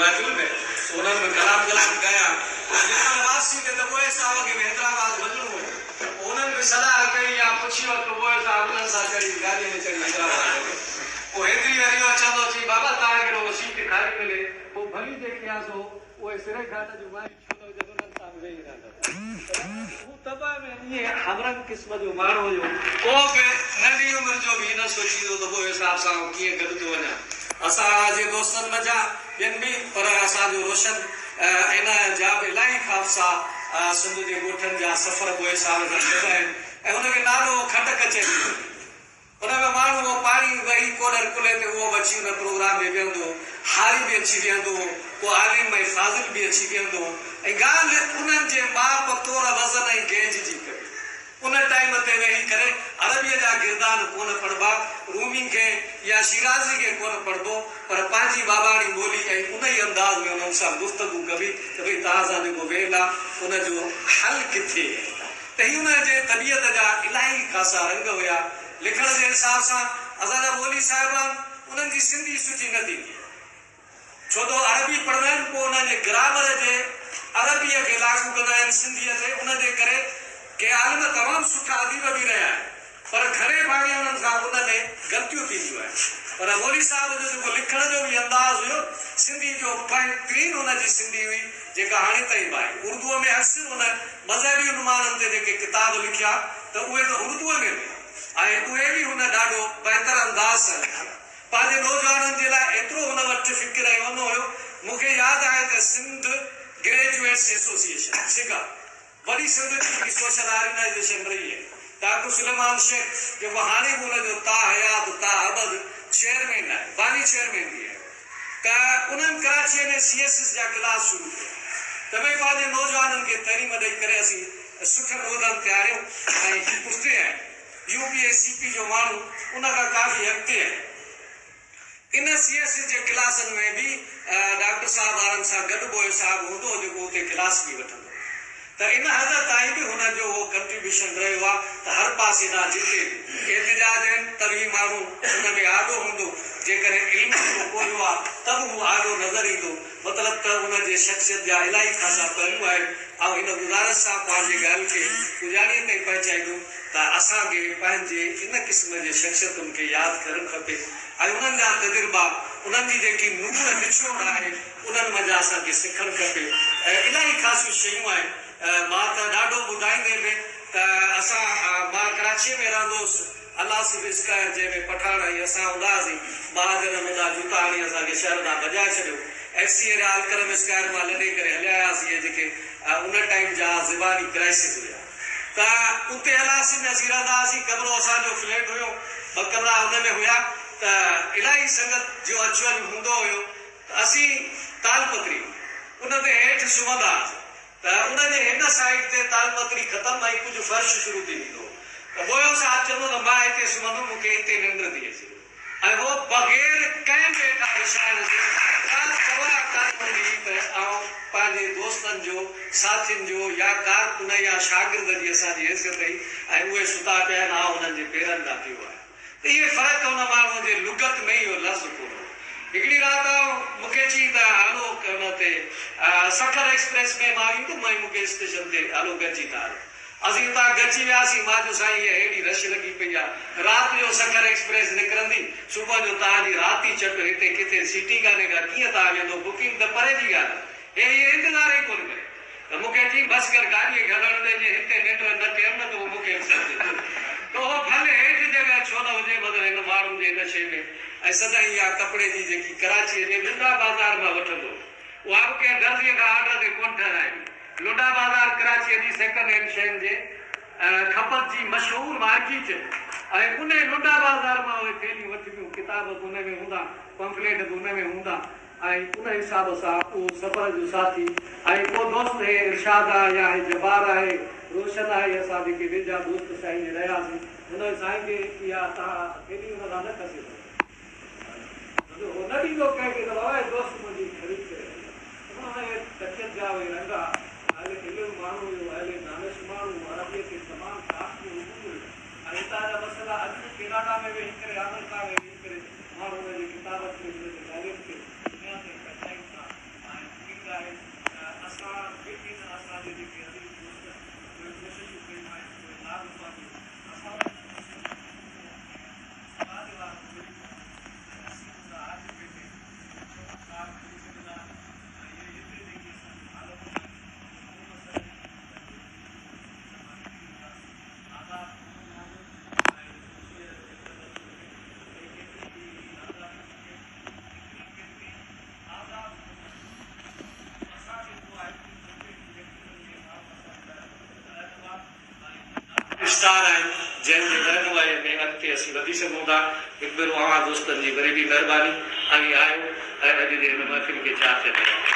महफिल में सोनल में कलाम गया जितना वासी के तो वो साहब के हैदराबाद वजन हुए उन्होंने भी सलाह कई या पूछी और तो वो साहब ने सा करी गाड़ी में चढ़ी हैदराबाद वो हेतरी हरियो चंदो जी बाबा ता के लो सीट खाली मिले वो भली जे क्या सो वो सिरे खाता जो माई छोटो जब न साहब गई रहा वो तबा में ये हमरा किस्मत जो मारो जो को पे नंढी उम्र जो भी न सोची तो वो हिसाब सां किए गद तो वना असा जे दोस्तन मजा यन भी पर असा जो रोशन इना जाब इलाही खाफसा सिंध जे गोठन जा सफर बोए साल जा कदा उन के नालो खटक अचे उन में माण्हू वो पानी वही कोडर कुले ते वो बची उन प्रोग्राम में वेंदो हारी भी अची वेंदो को आलिम में फाजिल भी अची वेंदो ए गाल उन जे बाप तोर वजन ऐं गेज जी करे उन टाइम ते वेही करे अरबी जा गिरदान कोन पढ़बा रूमी के या शिराजी के कोन पढ़बो पर पांजी बाबाणी बोली ऐं उन ही अंदाज में उन सां गुफ्तगू कबी त भई ताजा ने को वेला उन जो हल किथे त ही उन जे तबियत जा इलाही खासा रंग हुया लिखण जे हिसाब सां असां जा बोली साहिबान उन्हनि जी सिंधी सुठी न थींदी छो तो अरबी पढ़ंदा आहिनि पोइ उन्हनि जे ग्रामर जे अरबीअ खे लागू कंदा आहिनि सिंधीअ ते उन जे करे के आलिम तमामु सुठा अदीब बि रहिया आहिनि पर घणे भाङे उन्हनि खां उन में ग़लतियूं थींदियूं आहिनि पर मौली साहब जो जेको लिखण जो बि अंदाज़ हुयो सिंधी जो बहितरीन हुनजी सिंधी हुई जेका हाणे ताईं बि आहे उर्दूअ में अक्सर उन मज़हबी उन्माननि ते जेके किताब लिखिया त उहे त उर्दूअ में ऐं उहे बि हुन ॾाढो बहितर अंदाज़ सां लिखिया पंहिंजे नौजवाननि जे लाइ एतिरो हुन वटि फ़िक्र ऐं हुन हुयो मूंखे यादि आहे त सिंध ग्रेजुएट्स एसोसिएशन सिगा वॾी सिंध जी सोशल ऑर्गेनाइजेशन रही है डॉक्टर सुलेमान शेख जेको हाणे बि हुनजो ता हयात ता अबद चेयरमैन आहे बानी चेयरमैन बि आहे त उन्हनि कराचीअ में CSS जा क्लास शुरू कया त भई पंहिंजे नौजवाननि खे तइलीम ॾेई करे असीं सुठनि उहिदनि ते आहियूं ऐं पुठिते आहिनि UPSCP जो माण्हू उन खां काफ़ी अॻिते आहे इन CSS जे क्लासनि में बि डॉक्टर साहब वारनि सां गॾु बोए साहब हूंदो जेको हुते क्लास बि वठंदो त इन हद ताईं बि हुनजो उहो कंट्रीब्यूशन रहियो आहे त हर पासे खां जिते एतिजाज आहिनि त बि माण्हू हुन में आॾो हूंदो जेकॾहिं इल्म जो कोरियो आहे त बि उहो आॾो नज़र ईंदो मतिलबु त हुनजे शख़्सियत जा इलाही ख़ासा पहलू आहिनि ऐं इन गुज़ारिश सां पंहिंजी ॻाल्हि खे गुज़ारीअ ताईं पहुचाईंदो त असांखे पंहिंजे इन क़िस्म जे शख़्सियतुनि खे यादि करणु खपे ऐं उन्हनि जा तजुर्बा उन्हनि जी जेकी नूर निचोड़ आहे उन्हनि मज़ा असांखे सिखणु खपे ऐं इलाही ख़ासियूं शयूं आहिनि मां त ॾाढो ॿुधाईंदे बि त असां मां कराची में रहंदो हुउसि अलाह सिर्फ़ु स्कायर जंहिंमें पठाण ऐं असां हूंदा हुआसीं बहादुर मुंहिंजा जूता हणी असांखे शहर खां बजाए छॾियो FC अलकरम स्कायर मां लॾे करे हलिया हुआसीं इहे जेके उन टाइम जा ज़िबानी क्राइसिस हुया त उते हलियासीं में असीं रहंदा हुआसीं कमिरो असांजो फ्लैट हुयो 2 कमरा हुन में हुया त इलाही संगत जो अचु वञु हूंदो हुयो त असीं तालपत्री उन ते हेठि सुम्हंदा हुआसीं त उनजे हिन साइड ते तालपत्री ख़तमु ऐं कुझु फर्श शुरू थी वेंदो त बोयो साहब चवंदो त मां हिते सुम्हंदुमि मूंखे हिते निंड थी अचे ऐं उहो बग़ैर कंहिं बि हेठां इशारे पंहिंजे दोस्तनि जो साथियुनि जो या कारकुन या शागिर्द जी असांजी इज़त रही ऐं उहे सुता पिया आहिनि हुननि जे पेरनि खां थियो आहे त इहे फ़र्क़ु हुन माण्हूअ जे लुगत में इहो लफ़्ज़ कोन्हे हिकिड़ी राति मूंखे चई त हलो हुन ते सखर एक्सप्रेस में मां ईंदुमि ऐं मूंखे स्टेशन ते हलो गॾिजी था हलो असीं हुतां गॾिजी वियासीं मां चयो साईं इहा हेॾी रश लॻी पई आहे राति जो सखर एक्सप्रेस निकिरंदी सुबुह जो तव्हांजी राति चट हिते किथे सिटी कान्हे का कीअं तव्हां वेंदो बुकिंग त परे जी ॻाल्हि आहे इहे इंतज़ार ई कोन करे त मूंखे चई बसि कर गाॾीअ खे हलण ॾे जे हिते निंड न थियनि न त उहो मूंखे त उहो भले हेठि जॻह छो न हुजे मतिलबु हिन माण्हुनि जे हिन शइ में ऐं सदाईं इहा कपिड़े जी जेकी कराचीअ जे लुंडा बाज़ार मां वठंदो उहा बि कंहिं दर्जीअ खां ऑर्डर ते कोन ठहिराई लुंडा बाज़ार कराचीअ जी सेकेंड हैंड शयुनि जे खपत जी मशहूरु मार्केट ऐं उन लुंडा बाज़ार मां उहे थेलियूं वठबियूं किताब बि उन में हूंदा पंफलेट बि उन में हूंदा ऐं उन हिसाब सां उहो सफ़र जो साथी ऐं को दोस्त हे इरशाद आहे या हे जबार आहे रोशन आहे असां जेके वेझा दोस्त साईं जे रहियासीं हुन साईं खे इहा तव्हां थेली हुन खां न खसे न ॾींदो कंहिंखे त बाबा दोस्त मुंहिंजी ख़रीद करे तकियत जा उहे रंगा हले इल्मु माण्हू हुयो हले दानिश माण्हू अरबीअ खे तमामु काफ़ी हुओ ऐं हितां जा मसइला अॼु केनाडा में वेही करे अमेरिका में वेही करे माण्हू हुनजी किताब खे तालीम खे दुनिया ते पहुचाइनि था विस्तार आहिनि जंहिंजे रहनुमाईअ में अॻिते असीं वधी सघूं था। हिकु भेरो अवां दोस्तनि जी वरी बि महिरबानी। आयो ऐं अॼु जे हिन महफ़िल खे चार थिए।